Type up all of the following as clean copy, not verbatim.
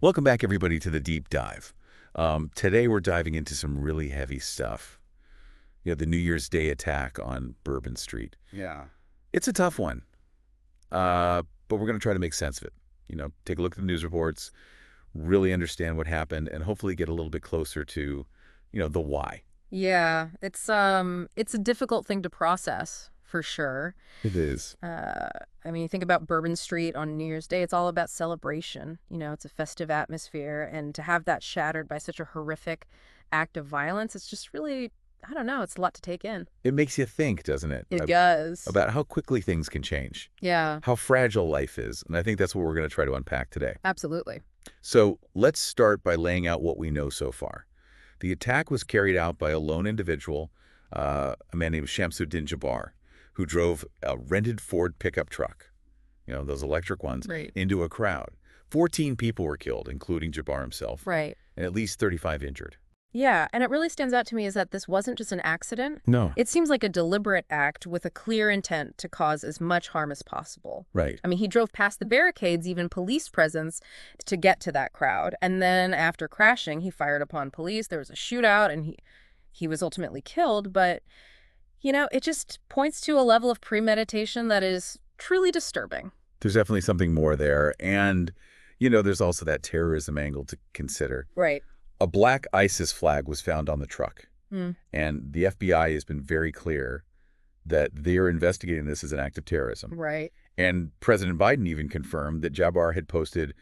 Welcome back, everybody, to the deep dive. Today, we're diving into some really heavy stuff. The New Year's Day attack on Bourbon Street. Yeah. It's a tough one, but we're going to try to make sense of it. Take a look at the news reports, really understand what happened, and hopefully get a little bit closer to, the why. Yeah, it's a difficult thing to process for sure. It is. I mean, you think about Bourbon Street on New Year's Day, it's all about celebration. It's a festive atmosphere, and to have that shattered by such a horrific act of violence, it's just really, I don't know, it's a lot to take in. It makes you think, doesn't it? It does. About how quickly things can change. Yeah, How fragile life is. And I think that's what we're going to try to unpack today. absolutely. So let's start by laying out what we know so far. The attack was carried out by a lone individual, a man named Shamsuddin Jabbar, who drove a rented Ford pickup truck, those electric ones, Right. into a crowd. 14 people were killed, including Jabbar himself, Right. and at least 35 injured. Yeah, and it really stands out to me is that this wasn't just an accident. No. It seems like a deliberate act with a clear intent to cause as much harm as possible. Right. I mean, he drove past the barricades, even police presence, to get to that crowd. And then after crashing, he fired upon police. There was a shootout, and he was ultimately killed. But, it just points to a level of premeditation that is truly disturbing. There's definitely something more there. And, there's also that terrorism angle to consider. Right. A black ISIS flag was found on the truck. Hmm. And the FBI has been very clear that they're investigating this as an act of terrorism. Right. And President Biden even confirmed that Jabbar had posted,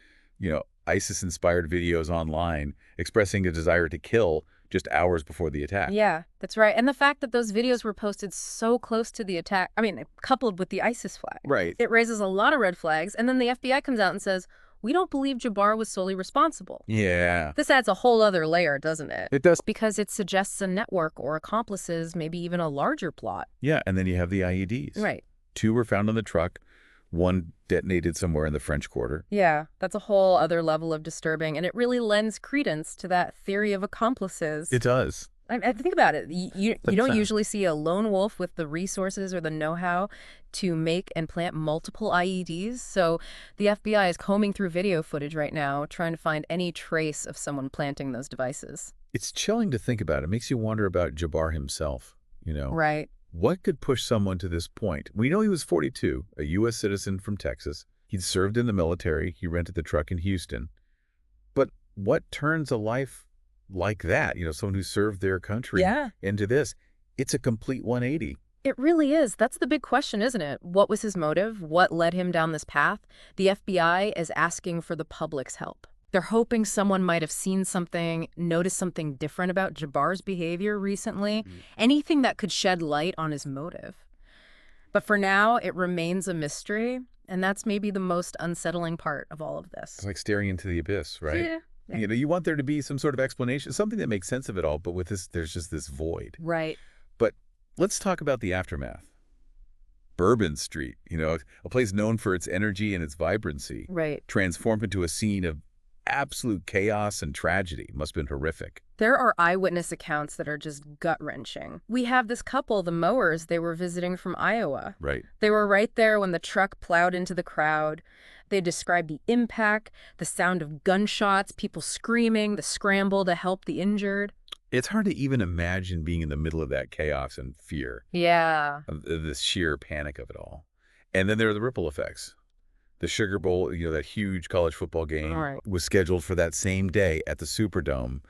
ISIS-inspired videos online expressing a desire to kill just hours before the attack. Yeah, that's right. And the fact that those videos were posted so close to the attack, I mean, coupled with the ISIS flag. Right. It raises a lot of red flags. And then the FBI comes out and says, we don't believe Jabbar was solely responsible. Yeah. This adds a whole other layer, doesn't it? It does. Because it suggests a network or accomplices, maybe even a larger plot. Yeah, and then you have the IEDs. Right. 2 were found on the truck. 1 detonated somewhere in the French Quarter. Yeah, that's a whole other level of disturbing, and it really lends credence to that theory of accomplices. It does. I think about it. You But, don't usually see a lone wolf with the resources or the know-how to make and plant multiple IEDs. So the FBI is combing through video footage right now, trying to find any trace of someone planting those devices. It's chilling to think about. It makes you wonder about Jabbar himself, Right. What could push someone to this point? We know he was 42, a U.S. citizen from Texas. He'd served in the military. He rented the truck in Houston. But what turns a life like that, someone who served their country Yeah. into this? It's a complete 180. It really is. That's the big question, isn't it? What was his motive? What led him down this path? The FBI is asking for the public's help. They're hoping someone might have seen something, noticed something different about Jabbar's behavior recently, anything that could shed light on his motive. But for now, it remains a mystery, and that's maybe the most unsettling part of all of this. It's like staring into the abyss, right? Yeah. You want there to be some sort of explanation, something that makes sense of it all, but with this, there's just this void. Right. But let's talk about the aftermath. Bourbon Street, a place known for its energy and its vibrancy, Right. transformed into a scene of absolute chaos and tragedy. Must have been horrific. There are eyewitness accounts that are just gut-wrenching. We have this couple, the Mowers, they were visiting from Iowa. Right. They were right there when the truck plowed into the crowd. They described the impact, the sound of gunshots, people screaming, the scramble to help the injured. It's hard to even imagine being in the middle of that chaos and fear, Yeah. of the sheer panic of it all. And then there are the ripple effects. The Sugar Bowl, that huge college football game, Right. was scheduled for that same day at the Superdome,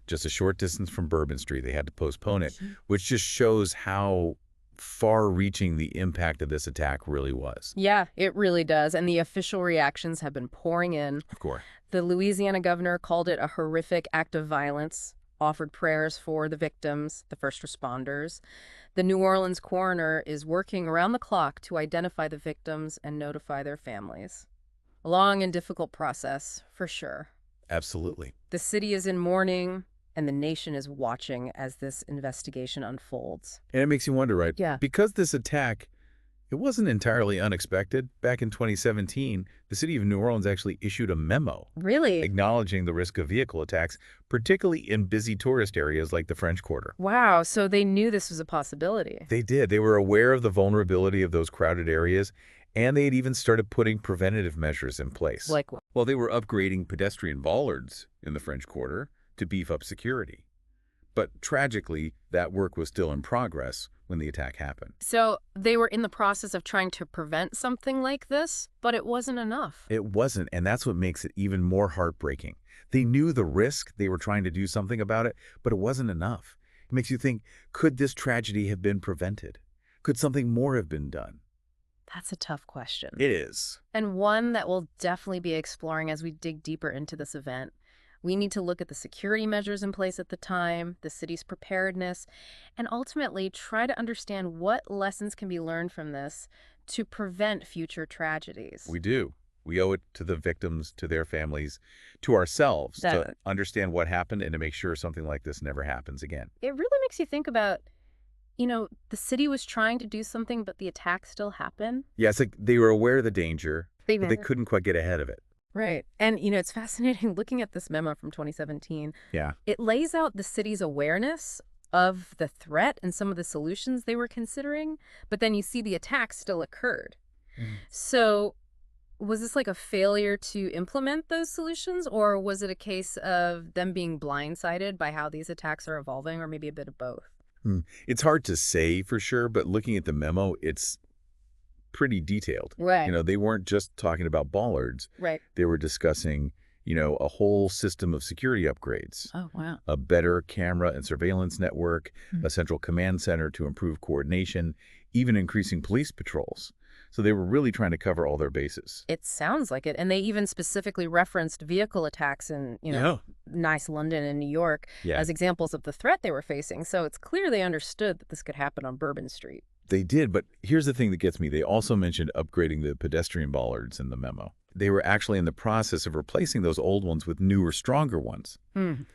just a short distance from Bourbon Street. They had to postpone it, which just shows how far-reaching the impact of this attack really was. Yeah, it really does. And the official reactions have been pouring in. Of course. The Louisiana governor called it a horrific act of violence, offered prayers for the victims, the first responders. The New Orleans coroner is working around the clock to identify the victims and notify their families. A long and difficult process, for sure. Absolutely. The city is in mourning, and the nation is watching as this investigation unfolds. And it makes you wonder, right? Yeah. Because this attack, it wasn't entirely unexpected. Back in 2017, the city of New Orleans actually issued a memo Really? acknowledging the risk of vehicle attacks, particularly in busy tourist areas like the French Quarter. Wow, so they knew this was a possibility. They did. They were aware of the vulnerability of those crowded areas, And they had even started putting preventative measures in place. Like, Well, they were upgrading pedestrian bollards in the French Quarter to beef up security. But tragically, that work was still in progress when the attack happened. so they were in the process of trying to prevent something like this, but it wasn't enough. It wasn't, and that's what makes it even more heartbreaking. They knew the risk, they were trying to do something about it, but it wasn't enough. It makes you think, could this tragedy have been prevented? Could something more have been done? That's a tough question. It is. And one that we'll definitely be exploring as we dig deeper into this event. We need to look at the security measures in place at the time, the city's preparedness, and ultimately try to understand what lessons can be learned from this to prevent future tragedies. We do. We owe it to the victims, to their families, to ourselves to That- understand what happened and to make sure something like this never happens again. It really makes you think about, the city was trying to do something, but the attack still happened. Yeah, it's like they were aware of the danger, They but they couldn't quite get ahead of it. Right. And, it's fascinating looking at this memo from 2017. Yeah. It lays out the city's awareness of the threat and some of the solutions they were considering, but then you see the attack still occurred. So was this like a failure to implement those solutions, or was it a case of them being blindsided by how these attacks are evolving, or maybe a bit of both? It's hard to say for sure, but looking at the memo, it's pretty detailed. Right. They weren't just talking about bollards. Right. They were discussing, a whole system of security upgrades, Oh, wow. a better camera and surveillance network, Hmm. a central command center to improve coordination, even increasing police patrols. So they were really trying to cover all their bases. It sounds like it. And they even specifically referenced vehicle attacks in, nice London and New York Yeah. as examples of the threat they were facing. So it's clear they understood that this could happen on Bourbon Street. They did, but here's the thing that gets me. They also mentioned upgrading the pedestrian bollards in the memo. They were actually in the process of replacing those old ones with newer, stronger ones.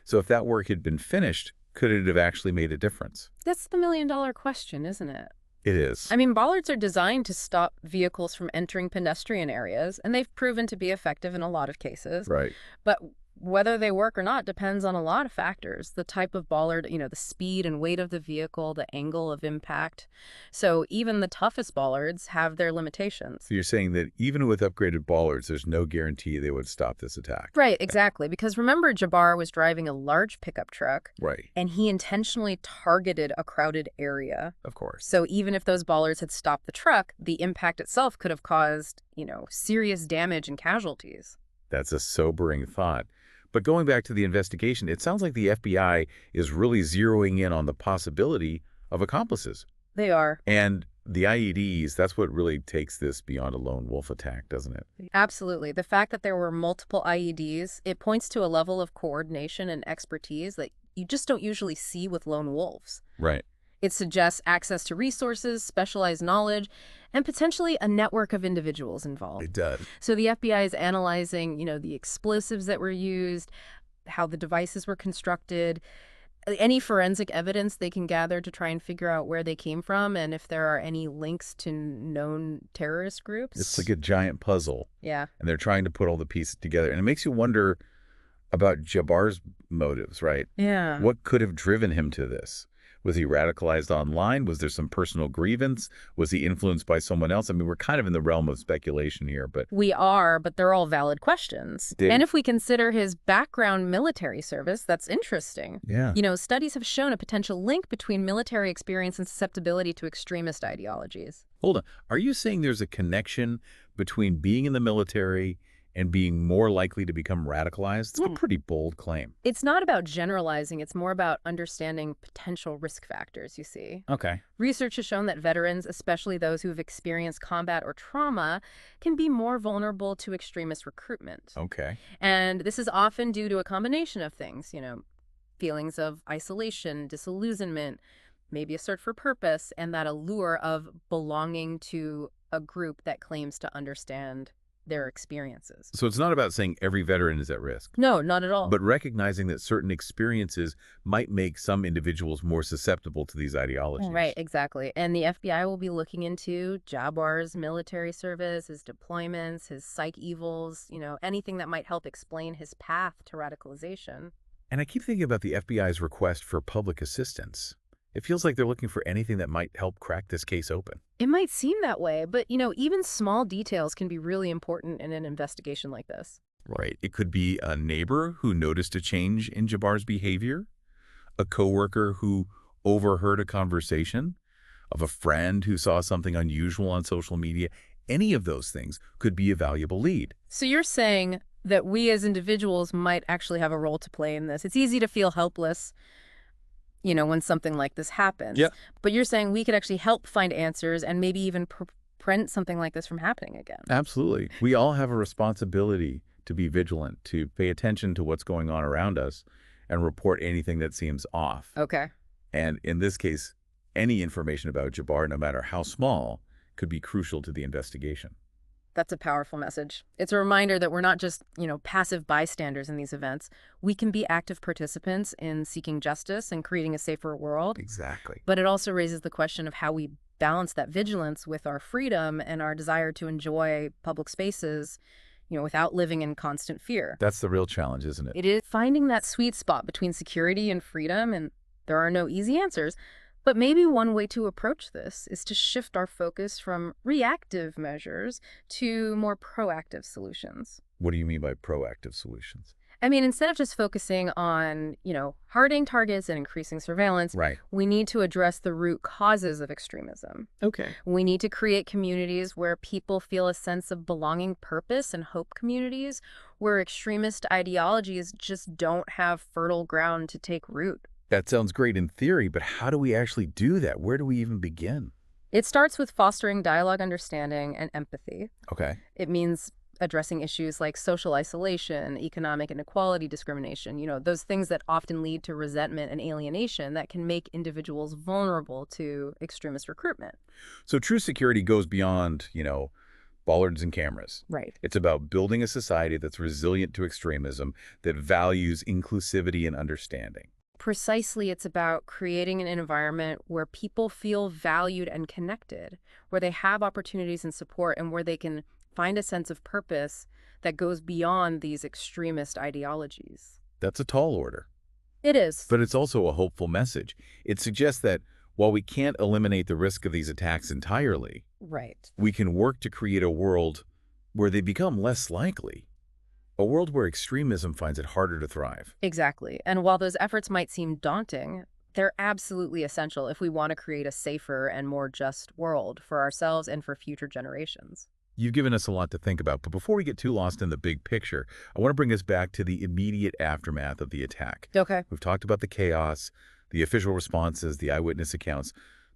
So if that work had been finished, could it have actually made a difference? That's the million-dollar question, isn't it? It is. I mean, bollards are designed to stop vehicles from entering pedestrian areas, and they've proven to be effective in a lot of cases. Right. But whether they work or not depends on a lot of factors. The type of bollard, the speed and weight of the vehicle, the angle of impact. So even the toughest bollards have their limitations. So you're saying that even with upgraded bollards, there's no guarantee they would stop this attack. Right, exactly. Because remember, Jabbar was driving a large pickup truck, Right. and he intentionally targeted a crowded area. Of course. So even if those bollards had stopped the truck, the impact itself could have caused, serious damage and casualties. That's a sobering thought. But going back to the investigation, it sounds like the FBI is really zeroing in on the possibility of accomplices. They are. And the IEDs, that's what really takes this beyond a lone wolf attack, doesn't it? Absolutely. The fact that there were multiple IEDs, it points to a level of coordination and expertise that you just don't usually see with lone wolves. Right. It suggests access to resources, specialized knowledge, and potentially a network of individuals involved. It does. So the FBI is analyzing, the explosives that were used, how the devices were constructed, any forensic evidence they can gather to try and figure out where they came from and if there are any links to known terrorist groups. It's like a giant puzzle, Yeah. and they're trying to put all the pieces together. And it makes you wonder about Jabbar's motives, right? Yeah. What could have driven him to this? Was he radicalized online? Was there some personal grievance? Was he influenced by someone else? I mean, we're kind of in the realm of speculation here, but We are, but they're all valid questions. And if we consider his background military service, that's interesting. yeah. Studies have shown a potential link between military experience and susceptibility to extremist ideologies. Hold on. Are you saying there's a connection between being in the military and being more likely to become radicalized? It's a pretty bold claim. It's not about generalizing, it's more about understanding potential risk factors, you see. Okay. Research has shown that veterans, especially those who have experienced combat or trauma, can be more vulnerable to extremist recruitment. Okay. And this is often due to a combination of things, feelings of isolation, disillusionment, maybe a search for purpose, and that allure of belonging to a group that claims to understand their experiences. So it's not about saying every veteran is at risk, No, not at all. but recognizing that certain experiences might make some individuals more susceptible to these ideologies. Right, exactly. And the FBI will be looking into Jabbar's military service, his deployments, his psych evils, anything that might help explain his path to radicalization. And I keep thinking about the FBI's request for public assistance. It feels like they're looking for anything that might help crack this case open. It might seem that way, but, even small details can be really important in an investigation like this. Right. It could be a neighbor who noticed a change in Jabbar's behavior, a coworker who overheard a conversation, of a friend who saw something unusual on social media. Any of those things could be a valuable lead. So you're saying that we as individuals might actually have a role to play in this. It's easy to feel helpless, when something like this happens. Yeah. But you're saying we could actually help find answers and maybe even prevent something like this from happening again. Absolutely. We all have a responsibility to be vigilant, to pay attention to what's going on around us and report anything that seems off. Okay. And in this case, any information about Jabbar, no matter how small, could be crucial to the investigation. That's a powerful message. It's a reminder that we're not just, passive bystanders in these events. We can be active participants in seeking justice and creating a safer world. Exactly. But it also raises the question of how we balance that vigilance with our freedom and our desire to enjoy public spaces, without living in constant fear. That's the real challenge, isn't it? It is finding that sweet spot between security and freedom, and there are no easy answers. But maybe one way to approach this is to shift our focus from reactive measures to more proactive solutions. What do you mean by proactive solutions? I mean, instead of just focusing on, hardening targets and increasing surveillance, Right. we need to address the root causes of extremism. Okay. We need to create communities where people feel a sense of belonging, purpose, and hope, communities where extremist ideologies just don't have fertile ground to take root. That sounds great in theory, but how do we actually do that? Where do we even begin? It starts with fostering dialogue, understanding, and empathy. Okay. It means addressing issues like social isolation, economic inequality, discrimination, those things that often lead to resentment and alienation that can make individuals vulnerable to extremist recruitment. So true security goes beyond, bollards and cameras. Right. It's about building a society that's resilient to extremism, that values inclusivity and understanding. Precisely, it's about creating an environment where people feel valued and connected, where they have opportunities and support, and where they can find a sense of purpose that goes beyond these extremist ideologies. That's a tall order, It is. but it's also a hopeful message. It suggests that while we can't eliminate the risk of these attacks entirely, Right. we can work to create a world where they become less likely, a world where extremism finds it harder to thrive. Exactly. And while those efforts might seem daunting, they're absolutely essential if we want to create a safer and more just world for ourselves and for future generations. You've given us a lot to think about, but before we get too lost in the big picture, I want to bring us back to the immediate aftermath of the attack. Okay. We've talked about the chaos, the official responses, the eyewitness accounts,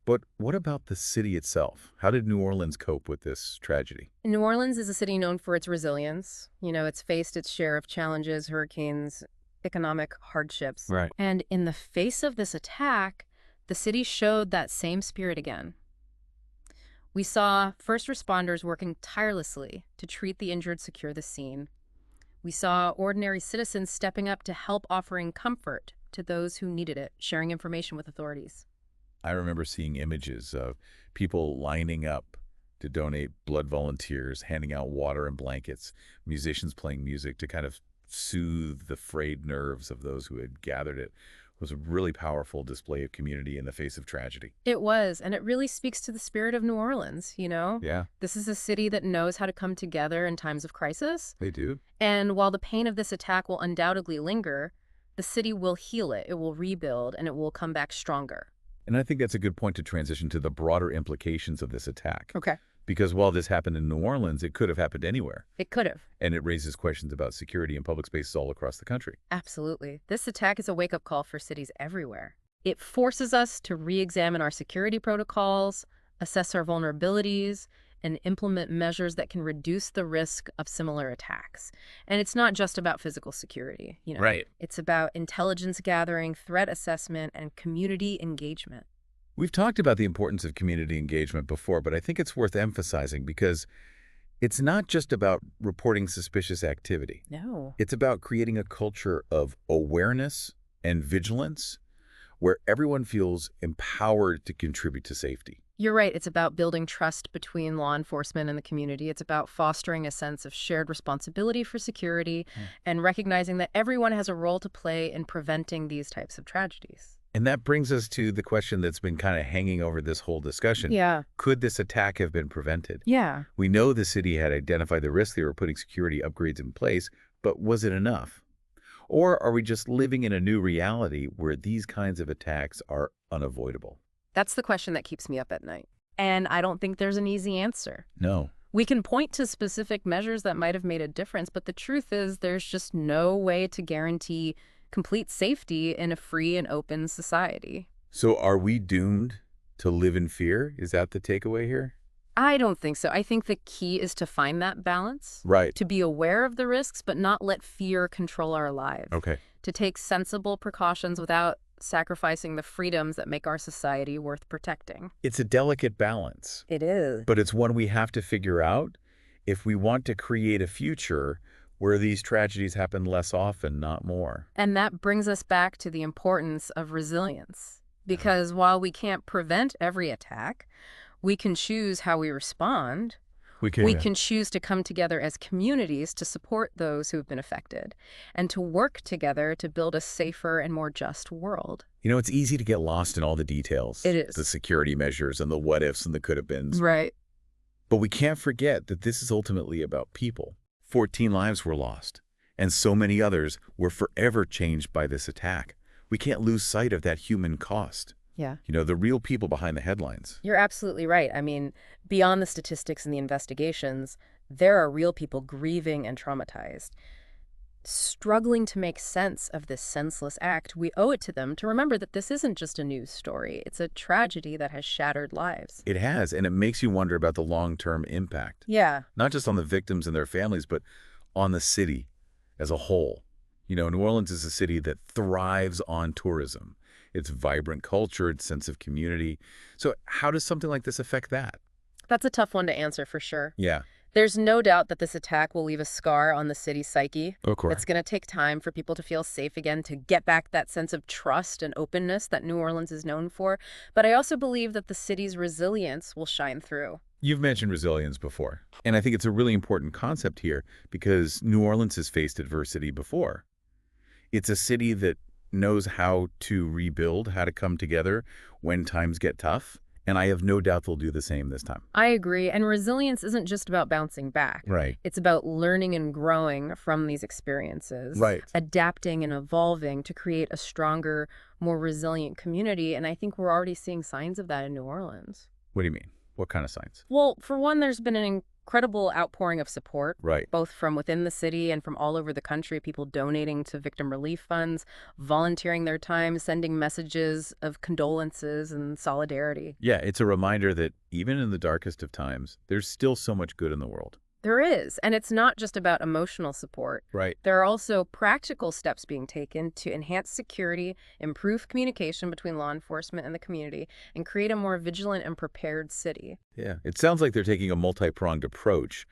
but what about the city itself? How did New Orleans cope with this tragedy? New Orleans is a city known for its resilience. It's faced its share of challenges, hurricanes, economic hardships. Right. And in the face of this attack, the city showed that same spirit again. We saw first responders working tirelessly to treat the injured, secure the scene. We saw ordinary citizens stepping up to help, offering comfort to those who needed it, sharing information with authorities. I remember seeing images of people lining up to donate, blood volunteers, handing out water and blankets, musicians playing music to kind of soothe the frayed nerves of those who had gathered. It was a really powerful display of community in the face of tragedy. It was, and it really speaks to the spirit of New Orleans, Yeah, This is a city that knows how to come together in times of crisis. they do. And while the pain of this attack will undoubtedly linger, the city will heal it, it will rebuild, and it will come back stronger. And I think that's a good point to transition to the broader implications of this attack. Okay. Because while this happened in New Orleans, it could have happened anywhere. It could have. And it raises questions about security in public spaces all across the country. Absolutely. This attack is a wake-up call for cities everywhere. It forces us to re-examine our security protocols, assess our vulnerabilities, and implement measures that can reduce the risk of similar attacks. And it's not just about physical security, Right. It's about intelligence gathering, threat assessment, and community engagement. We've talked about the importance of community engagement before, but I think it's worth emphasizing because it's not just about reporting suspicious activity. No. It's about creating a culture of awareness and vigilance where everyone feels empowered to contribute to safety. You're right. It's about building trust between law enforcement and the community. It's about fostering a sense of shared responsibility for security and recognizing that everyone has a role to play in preventing these types of tragedies. And that brings us to the question that's been kind of hanging over this whole discussion. Yeah. Could this attack have been prevented? Yeah. We know the city had identified the risk, they were putting security upgrades in place, but was it enough? Or are we just living in a new reality where these kinds of attacks are unavoidable? That's the question that keeps me up at night. And I don't think there's an easy answer. No. We can point to specific measures that might have made a difference, but the truth is there's just no way to guarantee complete safety in a free and open society. So are we doomed to live in fear? Is that the takeaway here? I don't think so. I think the key is to find that balance, Right. to be aware of the risks, but not let fear control our lives, Okay. to take sensible precautions without sacrificing the freedoms that make our society worth protecting. It's a delicate balance, It is. but it's one we have to figure out if we want to create a future where these tragedies happen less often, not more. And that brings us back to the importance of resilience. Because while we can't prevent every attack, we can choose how we respond. We can choose to come together as communities to support those who have been affected and to work together to build a safer and more just world. You know, it's easy to get lost in all the details. It is. The security measures and the what-ifs and the could-have-beens. Right. But we can't forget that this is ultimately about people. 14 lives were lost, and so many others were forever changed by this attack. We can't lose sight of that human cost. Yeah. You know, the real people behind the headlines. You're absolutely right. I mean, beyond the statistics and the investigations, there are real people grieving and traumatized. Struggling to make sense of this senseless act, we owe it to them to remember that this isn't just a news story. It's a tragedy that has shattered lives. It has, and it makes you wonder about the long-term impact. Yeah. Not just on the victims and their families, but on the city as a whole. You know, New Orleans is a city that thrives on tourism. Its vibrant culture, its sense of community. So how does something like this affect that? That's a tough one to answer for sure. Yeah, There's no doubt that this attack will leave a scar on the city's psyche. of course. It's going to take time for people to feel safe again, to get back that sense of trust and openness that New Orleans is known for. But I also believe that the city's resilience will shine through. You've mentioned resilience before, and I think it's a really important concept here because New Orleans has faced adversity before. It's a city that knows how to rebuild, how to come together when times get tough, and I have no doubt they'll do the same this time. I agree. And resilience isn't just about bouncing back. Right. It's about learning and growing from these experiences. Right. Adapting and evolving to create a stronger, more resilient community. And I think we're already seeing signs of that in New Orleans. What do you mean? What kind of signs? Well, for one, there's been an incredible outpouring of support, Right. both from within the city and from all over the country, people donating to victim relief funds, volunteering their time, sending messages of condolences and solidarity. Yeah, it's a reminder that even in the darkest of times, there's still so much good in the world. There is, and it's not just about emotional support. Right. There are also practical steps being taken to enhance security, improve communication between law enforcement and the community, and create a more vigilant and prepared city. Yeah, it sounds like they're taking a multi-pronged approach,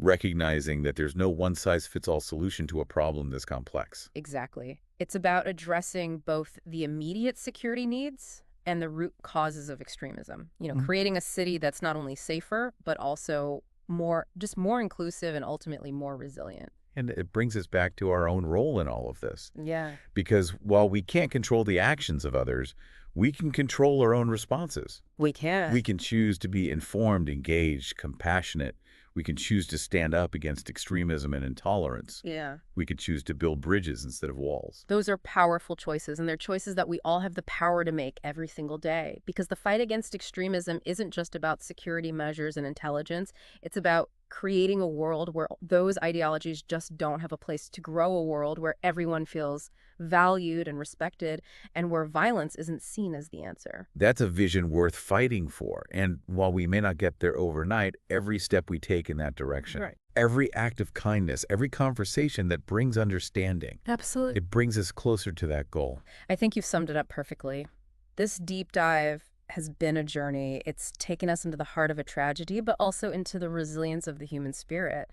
recognizing that there's no one-size-fits-all solution to a problem this complex. Exactly. It's about addressing both the immediate security needs and the root causes of extremism. Creating a city that's not only safer, but also more inclusive and ultimately more resilient. And it brings us back to our own role in all of this. Yeah. Because while we can't control the actions of others, we can control our own responses. We can. We can choose to be informed, engaged, compassionate. We can choose to stand up against extremism and intolerance. Yeah. We could choose to build bridges instead of walls. Those are powerful choices, and they're choices that we all have the power to make every single day. Because the fight against extremism isn't just about security measures and intelligence. It's about creating a world where those ideologies just don't have a place to grow, a world where everyone feels valued and respected, and where violence isn't seen as the answer. That's a vision worth fighting for. And while we may not get there overnight, every step we take in that direction, Right. every act of kindness, every conversation that brings understanding, Absolutely. it brings us closer to that goal. I think you've summed it up perfectly. This deep dive has been a journey. It's taken us into the heart of a tragedy, but also into the resilience of the human spirit.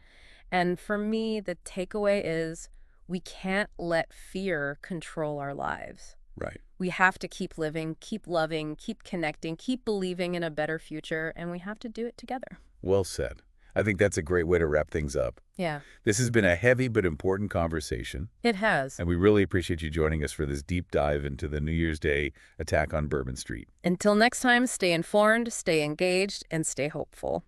And for me, the takeaway is we can't let fear control our lives. Right. We have to keep living, keep loving, keep connecting, keep believing in a better future, and we have to do it together. Well said. I think that's a great way to wrap things up. Yeah, This has been a heavy but important conversation, it has. and we really appreciate you joining us for this deep dive into the New Year's Day attack on Bourbon Street. Until next time, stay informed, stay engaged, and stay hopeful.